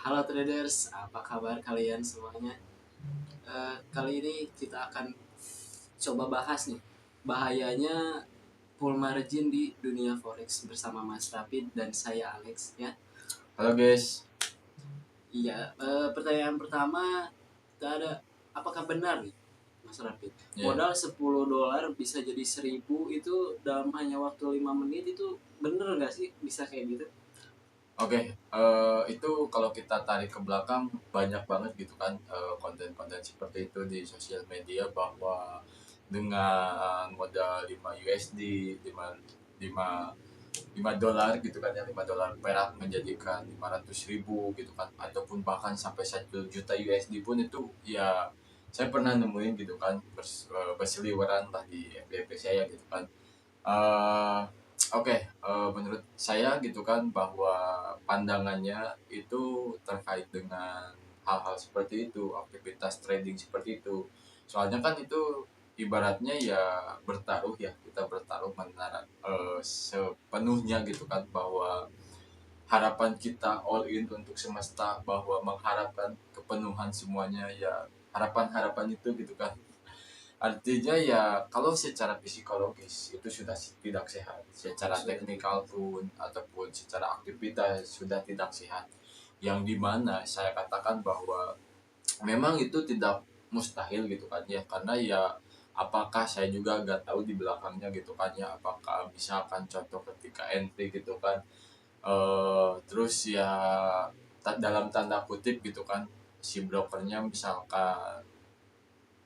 Halo traders, apa kabar kalian semuanya? Kali ini kita akan coba bahas nih bahayanya full margin di dunia forex bersama Mas Rapid dan saya Alex ya. Halo guys. Iya, pertanyaan pertama kita ada, apakah benar nih Mas Rapid? Modal $10 bisa jadi 1.000 itu dalam hanya waktu 5 menit, itu bener nggak sih bisa kayak gitu? Oke, itu kalau kita tarik ke belakang banyak banget gitu kan konten-konten seperti itu di sosial media bahwa dengan modal 5 USD, 5 5 5 dolar gitu kan ya, 5 dolar perak menjadikan 500.000 gitu kan, ataupun bahkan sampai 1 juta USD pun itu ya saya pernah nemuin gitu kan, berseliweran lah di FYP saya gitu kan. Oke, menurut saya gitu kan bahwa pandangannya itu terkait dengan hal-hal seperti itu, aktivitas trading seperti itu. Soalnya kan itu ibaratnya ya bertaruh ya, kita bertaruh menara sepenuhnya gitu kan, bahwa harapan kita all in untuk semesta, bahwa mengharapkan kepenuhan semuanya ya, harapan-harapan itu gitu kan. Artinya ya kalau secara psikologis itu sudah tidak sehat, secara teknikal pun ataupun secara aktivitas sudah tidak sehat. Yang dimana saya katakan bahwa memang itu tidak mustahil gitu kan ya, karena ya apakah saya juga nggak tahu di belakangnya gitu kan ya, apakah misalkan contoh ketika entry gitu kan, terus ya dalam tanda kutip gitu kan, si brokernya misalkan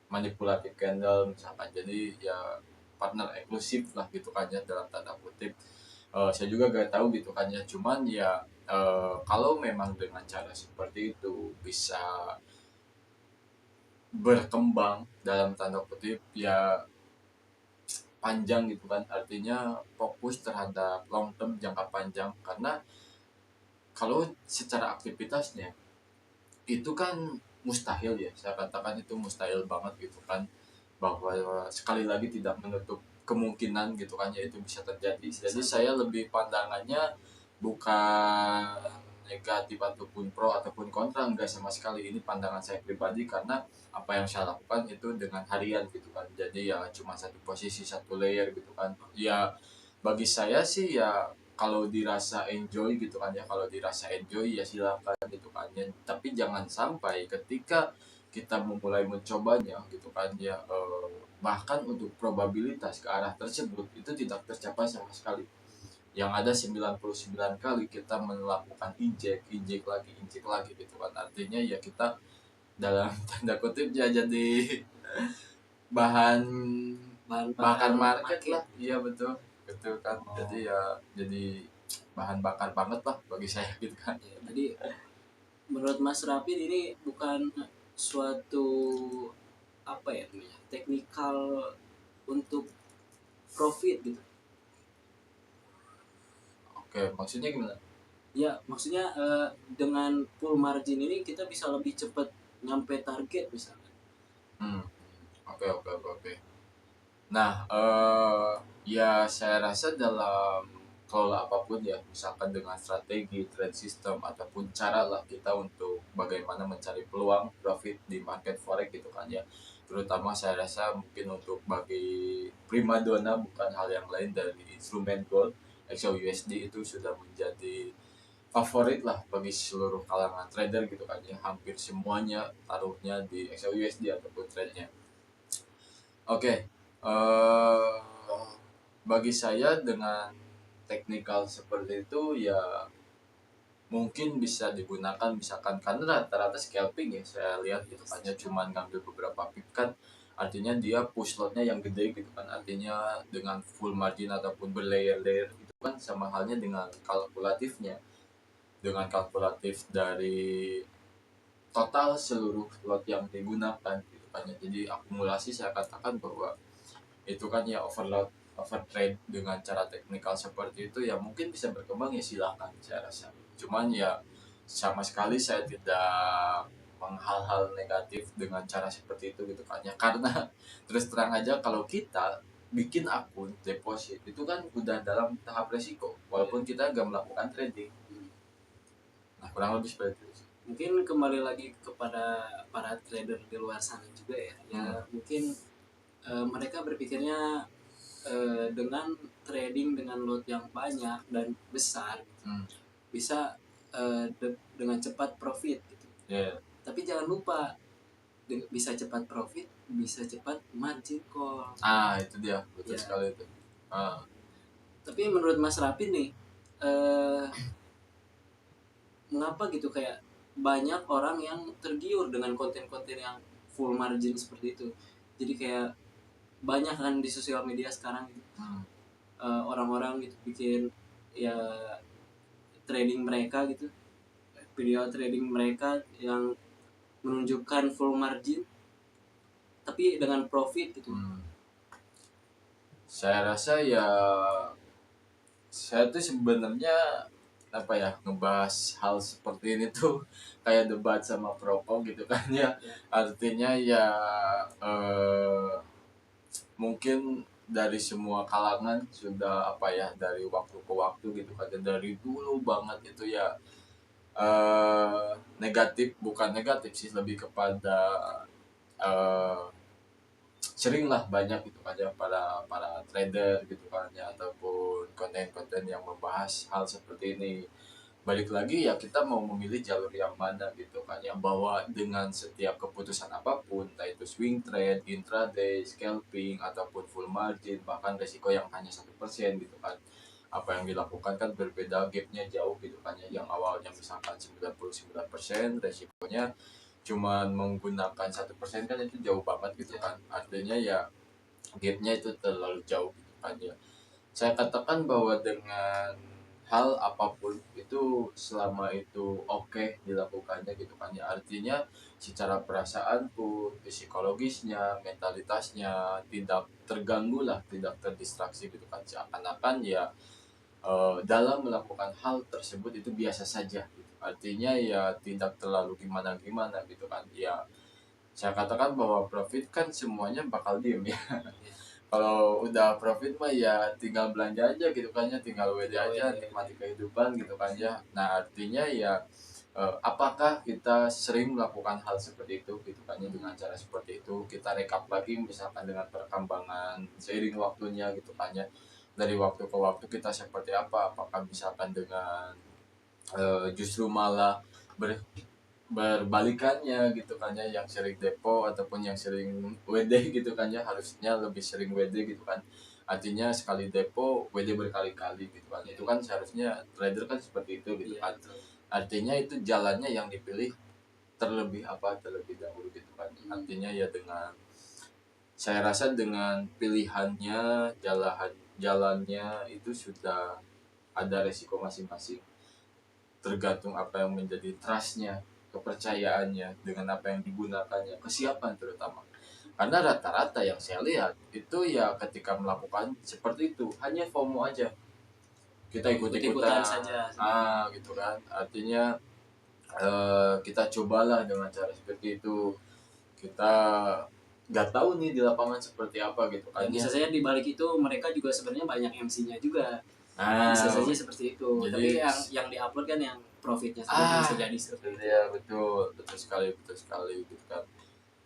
manipulatif candle misalkan, jadi ya partner eksklusif lah gitu kan ya dalam tanda kutip. Saya juga gak tahu gitu kan ya, cuman ya kalau memang dengan cara seperti itu bisa berkembang dalam tanda kutip ya panjang gitu kan, artinya fokus terhadap long term, jangka panjang. Karena kalau secara aktivitasnya itu kan mustahil ya, saya katakan itu mustahil banget gitu kan, bahwa sekali lagi tidak menutup kemungkinan gitu kan ya itu bisa terjadi. Jadi saya lebih pandangannya bukan negatif ataupun pro ataupun kontra, enggak sama sekali, ini pandangan saya pribadi karena apa yang saya lakukan itu dengan harian gitu kan, jadi ya cuma satu posisi satu layer gitu kan ya. Bagi saya sih ya kalau dirasa enjoy gitu kan ya, kalau dirasa enjoy ya silakan gitu kan ya, tapi jangan sampai ketika kita memulai mencobanya gitu kan ya, bahkan untuk probabilitas ke arah tersebut itu tidak tercapai sama sekali. Yang ada 99 kali kita melakukan injek lagi gitu kan, artinya ya kita dalam tanda kutip ya jadi bahan Bahan bakar bakar market market. lah. Iya betul betul kan. Jadi ya jadi bahan bakar banget lah bagi saya gitu kan. Ya, jadi menurut Mas Rapid ini bukan suatu apa ya namanya teknikal untuk profit gitu Oke, maksudnya gimana? ya, maksudnya dengan full margin ini kita bisa lebih cepat nyampe target misalnya. Hmm, oke oke oke oke. Nah, ya saya rasa dalam kelola apapun ya, misalkan dengan strategi, trade system, ataupun cara lah kita untuk bagaimana mencari peluang profit di market forex gitu kan ya. Terutama saya rasa mungkin untuk bagi primadona bukan hal yang lain dari instrumen gold, XAUUSD itu sudah menjadi favorit lah bagi seluruh kalangan trader gitu kan ya. Hampir semuanya taruhnya di XAUUSD ataupun trade-nya. Oke, eh bagi saya dengan teknikal seperti itu ya mungkin bisa digunakan misalkan, karena rata-rata scalping ya saya lihat gitu kan ya, cuman ngambil beberapa pip kan, artinya dia push lotnya yang gede gitu kan, artinya dengan full margin ataupun berlayer-layer itu kan sama halnya dengan kalkulatifnya, dengan kalkulatif dari total seluruh lot yang digunakan gitu kan ya. Jadi akumulasi saya katakan bahwa itu kan ya overtrade dengan cara teknikal seperti itu ya mungkin bisa berkembang ya silakan saya rasa. Cuman ya sama sekali saya tidak menghal-hal negatif dengan cara seperti itu gitu kan ya, karena terus terang aja kalau kita bikin akun deposit itu kan udah dalam tahap resiko walaupun kita gak melakukan trading. Nah kurang lebih seperti itu. mungkin kembali lagi kepada para trader di luar sana juga ya. Ya mungkin mereka berpikirnya dengan trading dengan lot yang banyak dan besar bisa dengan cepat profit gitu. Tapi jangan lupa bisa cepat profit, bisa cepat margin call. Itu dia, betul Ya. sekali itu. Tapi menurut Mas Rapi nih, eh, mengapa gitu kayak banyak orang yang tergiur dengan konten-konten yang full margin seperti itu. Jadi kayak banyak kan di sosial media sekarang gitu. Orang-orang gitu bikin ya trading mereka gitu, video trading mereka yang menunjukkan full margin tapi dengan profit gitu. Saya rasa ya, saya tuh sebenarnya apa ya, ngebahas hal seperti ini tuh kayak debat sama perokok gitu kan ya. Artinya ya mungkin dari semua kalangan sudah apa ya, dari waktu ke waktu gitu kan, dari dulu banget itu ya negatif, bukan negatif sih, lebih kepada eh, sering lah banyak gitu kan ya para trader gitu kan ya, ataupun konten-konten yang membahas hal seperti ini. Balik lagi ya, kita mau memilih jalur yang mana gitu kan ya, bahwa dengan setiap keputusan apapun, entah itu swing trade, intraday, scalping, ataupun full margin, bahkan resiko yang hanya 1% gitu kan, apa yang dilakukan kan berbeda, gapnya jauh gitu kan ya. Yang awalnya misalkan 99% resikonya cuman menggunakan 1% kan, itu jauh banget gitu kan. Artinya ya gapnya itu terlalu jauh gitu kan ya. Saya katakan bahwa dengan hal apapun itu, selama itu oke dilakukannya gitu kan ya, artinya secara perasaan pun, psikologisnya, mentalitasnya tidak terganggu lah, tidak terdistraksi gitu kan, seakan-akan ya dalam melakukan hal tersebut itu biasa saja gitu. Artinya ya tidak terlalu gimana-gimana gitu kan ya. Saya katakan bahwa profit kan semuanya bakal diem ya. Kalau udah profit mah ya tinggal belanja aja gitu kan ya, tinggal WD aja, nikmati kehidupan gitu kan ya. Nah artinya ya apakah kita sering melakukan hal seperti itu gitu kan ya, dengan cara seperti itu. Kita rekap lagi misalkan dengan perkembangan seiring waktunya gitu kan ya, dari waktu ke waktu kita seperti apa, apakah misalkan dengan justru malah berbalikannya gitu kan ya, yang sering depo ataupun yang sering WD gitu kan ya, harusnya lebih sering WD gitu kan. Artinya sekali depo WD berkali-kali gitu kan, itu kan seharusnya trader kan seperti itu gitu kan. Artinya itu jalannya yang dipilih terlebih dahulu gitu kan. Artinya ya dengan, saya rasa dengan pilihannya, jalannya itu sudah ada resiko masing-masing, tergantung apa yang menjadi trustnya, kepercayaannya dengan apa yang digunakannya, kesiapan terutama. Karena rata-rata yang saya lihat itu ya ketika melakukan seperti itu hanya FOMO aja, kita ikut-ikutan saja gitu kan. Artinya kita cobalah dengan cara seperti itu, kita nggak tahu nih di lapangan seperti apa gitu kan. Bisa saja di balik itu mereka juga sebenarnya banyak MC-nya juga. Bisa saja seperti itu. Jadi, tapi yang diupload kan yang profitnya saja bisa jadi seperti itu. Ya betul sekali gitu kan.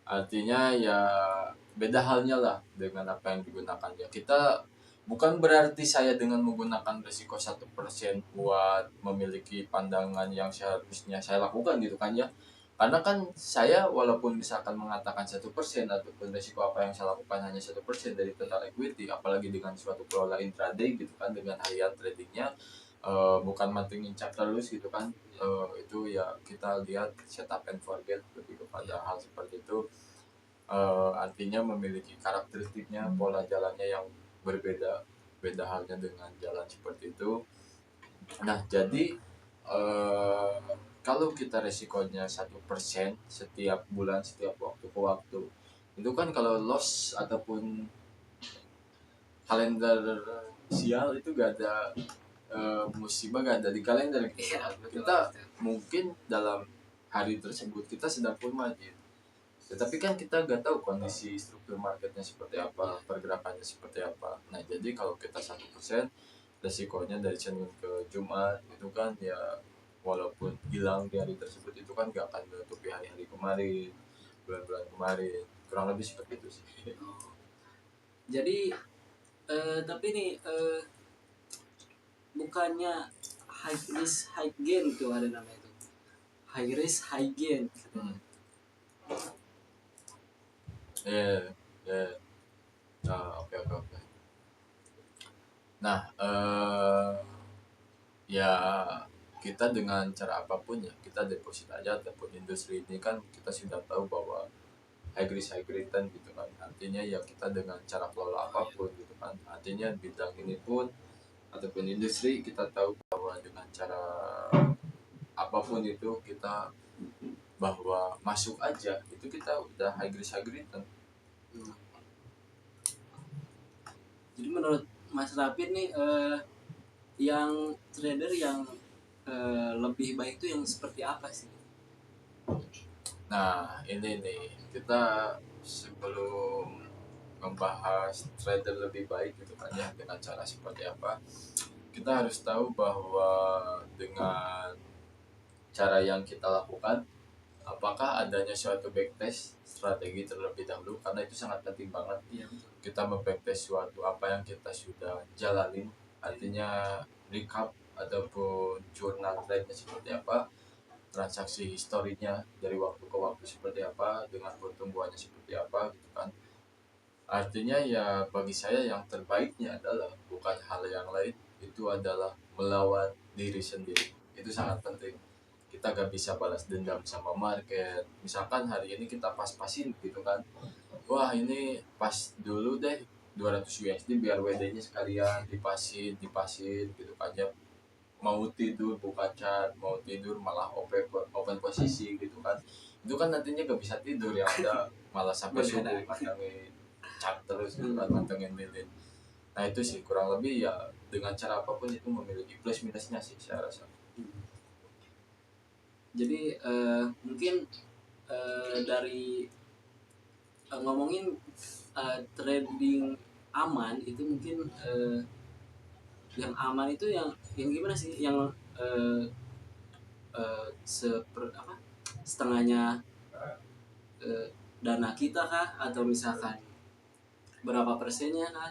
Artinya ya beda halnya lah dengan apa yang digunakan ya. Kita bukan berarti saya dengan menggunakan risiko 1% buat memiliki pandangan yang seharusnya saya lakukan gitu kan ya. Karena kan saya walaupun misalkan mengatakan 1% ataupun risiko apa yang saya lakukan hanya 1% dari total equity, apalagi dengan suatu pola intraday gitu kan, dengan harian tradingnya bukan mantengin chapter terus gitu kan. Itu ya kita lihat setup and forget, lebih kepada hal seperti itu. Artinya memiliki karakteristiknya, pola jalannya yang berbeda, beda halnya dengan jalan seperti itu. Nah jadi uh, kalau kita resikonya 1% setiap bulan, setiap waktu ke waktu, itu kan kalau loss ataupun kalender sial itu gak ada, musibah gak ada di kalender gitu. Kita mungkin dalam hari tersebut kita sedang full margin, tetapi kan kita gak tahu kondisi struktur marketnya seperti apa, pergerakannya seperti apa. Nah jadi kalau kita 1%, resikonya dari Senin ke Jumat itu kan ya, walaupun hilang di hari tersebut itu itu kan gak akan menutupi hari-hari kemarin, bulan-bulan kemarin, kurang lebih seperti itu sih. Oh. Jadi tapi nih bukannya high risk high gain tuh ada namanya itu. High risk high gain. Iya, iya. Oke, oke, oke. Nah, ya kita dengan cara apapun ya, kita deposit aja ataupun industri ini kan kita sudah tahu bahwa high risk high return gitu kan. Artinya ya kita dengan cara kelola apapun gitu kan. Artinya bidang ini pun ataupun industri kita tahu bahwa dengan cara apapun itu kita bahwa masuk aja itu kita udah high risk high return. Hmm. Jadi menurut Mas Rapid nih yang trader yang lebih baik itu yang seperti apa sih? Nah, ini nih kita sebelum membahas trader lebih baik gitu kan ya dengan cara seperti apa, kita harus tahu bahwa dengan cara yang kita lakukan apakah adanya suatu backtest strategi terlebih dahulu, karena itu sangat penting banget. Iya. Kita membacktest suatu apa yang kita sudah jalanin, artinya recap ataupun jurnal trade-nya seperti apa, transaksi historinya dari waktu ke waktu seperti apa, dengan pertumbuhannya seperti apa gitu kan. Artinya ya bagi saya yang terbaiknya adalah bukan hal yang lain, itu adalah melawan diri sendiri. Itu sangat penting. Kita gak bisa balas dendam sama market. Misalkan hari ini kita pas-pasin gitu kan. Wah ini pas dulu deh 200 USD biar WD-nya sekalian dipasin gitu kan ya. Mau tidur buka chart, mau tidur malah open posisi gitu kan. Itu kan nantinya gak bisa tidur, yang ada malah sampai subuh pantengin chart terus gitu kan, pantengin lilin. Nah itu sih kurang lebih ya, dengan cara apapun itu memiliki plus minusnya sih saya rasa. Jadi mungkin dari ngomongin trading aman itu mungkin yang aman itu yang gimana sih yang apa setengahnya eh, dana kita kah atau misalkan berapa persennya kah?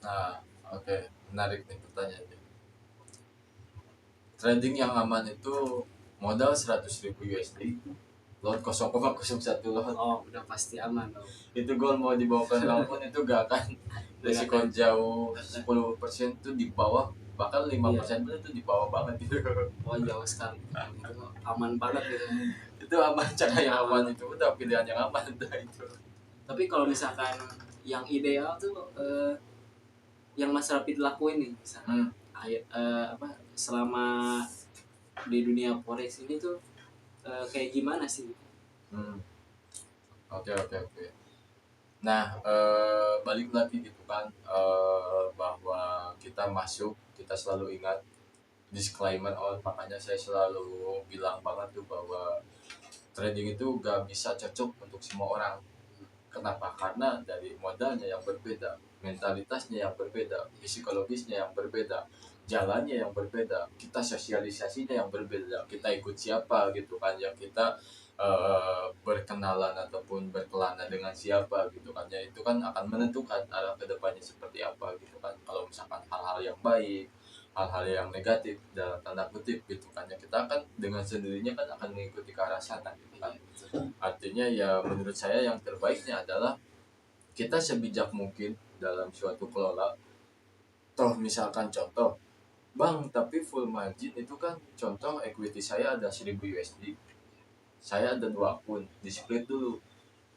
Nah oke, menarik nih pertanyaannya. Trading yang aman itu modal 100.000 USD, lot 0,01 lot. Oh udah pasti aman dong. Itu goal mau dibawa ke pun itu gak akan resiko jauh 10% tuh di bawah, bahkan 5% pun itu di bawah banget gitu. Oh jauh sekali itu aman banget gitu. Itu aman, cara yang aman itu udah pilihan yang aman udah itu. Tapi kalau misalkan yang ideal tuh yang Mas Rapid lakuin nih misalkan apa selama di dunia forex ini tuh kayak gimana sih? Oke, oke, oke. Nah, balik lagi gitu kan, bahwa kita masuk, kita selalu ingat disclaimer on, makanya saya selalu bilang banget tuh bahwa trading itu gak bisa cocok untuk semua orang. Kenapa? Karena dari modalnya yang berbeda, mentalitasnya yang berbeda, psikologisnya yang berbeda, jalannya yang berbeda, kita sosialisasinya yang berbeda, kita ikut siapa gitu kan, yang kita berkenalan ataupun berkelana dengan siapa gitu kan ya, itu kan akan menentukan arah kedepannya seperti apa gitu kan. Kalau misalkan hal-hal yang baik, hal-hal yang negatif dalam tanda kutip gitu kan ya, kita akan dengan sendirinya kan akan mengikuti ke arah sana gitu kan. Artinya ya menurut saya yang terbaiknya adalah kita sebijak mungkin dalam suatu kelola. Toh misalkan contoh, bang tapi full margin itu kan, contoh equity saya ada 1000 USD, saya ada 2 akun, di split dulu.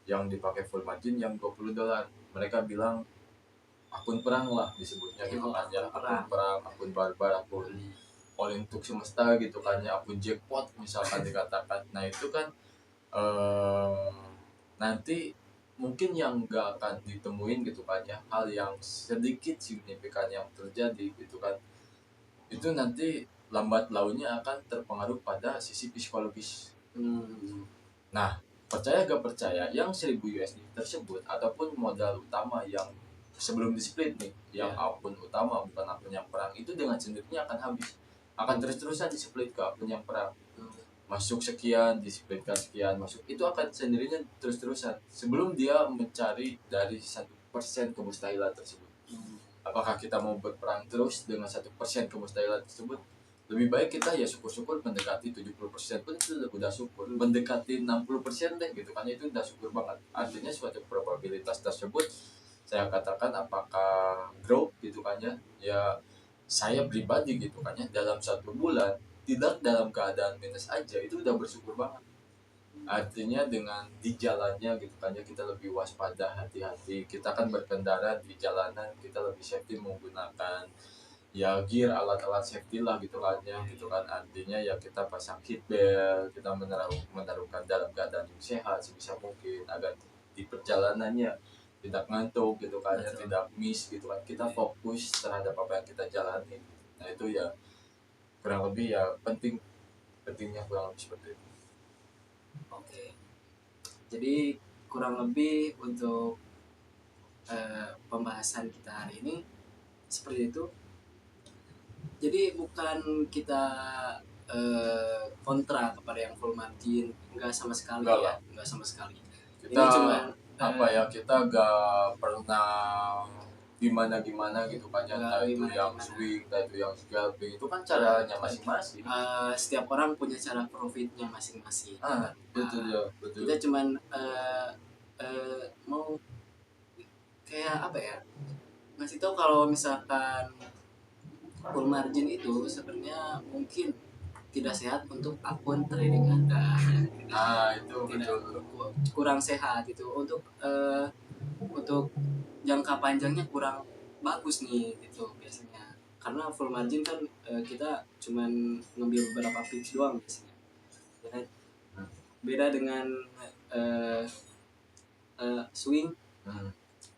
Yang dipakai full margin yang $20. Mereka bilang akun perang lah disebutnya gitu kan ya, akun perang, akun barbar, akun all untuk semesta gitu kan ya, akun jackpot misalkan dikatakan. Nah itu kan nanti mungkin yang gak akan ditemuin gitu kan ya, hal yang sedikit signifikan yang terjadi gitu kan, itu nanti lambat launnya akan terpengaruh pada sisi psikologis. Nah, percaya gak percaya, yang 1000 USD tersebut ataupun modal utama yang sebelum di split nih, yang akun utama bukan akun yang perang, itu dengan sendirinya akan habis, akan terus-terusan di split ke akun yang perang. masuk sekian, disiplinkan sekian, masuk itu akan sendirinya terus-terusan sebelum dia mencari dari 1% kemustahilan tersebut. Apakah kita mau berperang terus dengan 1% kemustahilan tersebut? Lebih baik kita ya syukur-syukur mendekati 70% pun itu udah syukur. Mendekati 60% deh gitu kan, itu udah syukur banget. Artinya suatu probabilitas tersebut saya katakan apakah grow gitu kan ya. Ya saya pribadi gitu kan ya, dalam 1 bulan tidak dalam keadaan minus aja itu udah bersyukur banget. Artinya dengan di jalannya gitu kan ya, kita lebih waspada, hati-hati, kita kan berkendara di jalanan, kita lebih safety menggunakan ya gear, alat-alat safety lah gitu kan ya, gitu kan. Artinya ya kita pasang seat belt, kita menaruhkan dalam keadaan yang sehat sebisa mungkin agar di perjalanannya tidak ngantuk gitu kan ya, tidak miss gitu kan, kita fokus terhadap apa yang kita jalani. Nah itu ya kurang lebih ya pentingnya kurang lebih seperti itu. Oke. Jadi kurang lebih untuk pembahasan kita hari ini seperti itu. Jadi bukan kita kontra kepada yang full margin, enggak sama sekali. Enggak ya, lah. enggak sama sekali. Kita Ini cuma apa ya, kita gak pernah gimana gitu kan ya, entah itu yang swing, entah itu yang scalping, itu kan caranya masing-masing. Setiap orang punya cara profitnya masing-masing. Betul ya, betul. Kita cuman mau kayak apa ya, ngasih tahu kalau misalkan full margin itu sebenarnya mungkin tidak sehat untuk akun trading Anda. Itu betul. Kurang sehat itu untuk jangka panjangnya kurang bagus nih gitu biasanya, karena full margin kan kita cuman ngambil beberapa pips doang biasanya ya kan? Beda dengan uh, swing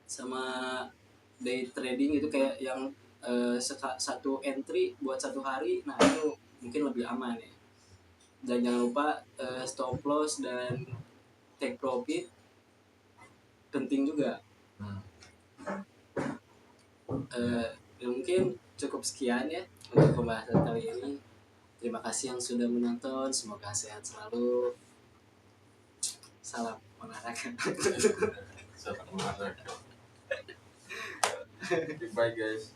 sama day trading itu kayak yang satu entry buat 1 hari, nah itu mungkin lebih aman ya. Dan jangan lupa stop loss dan take profit penting juga. Ya mungkin cukup sekian ya untuk pembahasan kali ini. Terima kasih yang sudah menonton, semoga sehat selalu. Salam olahraga. Salam olahraga. Bye guys.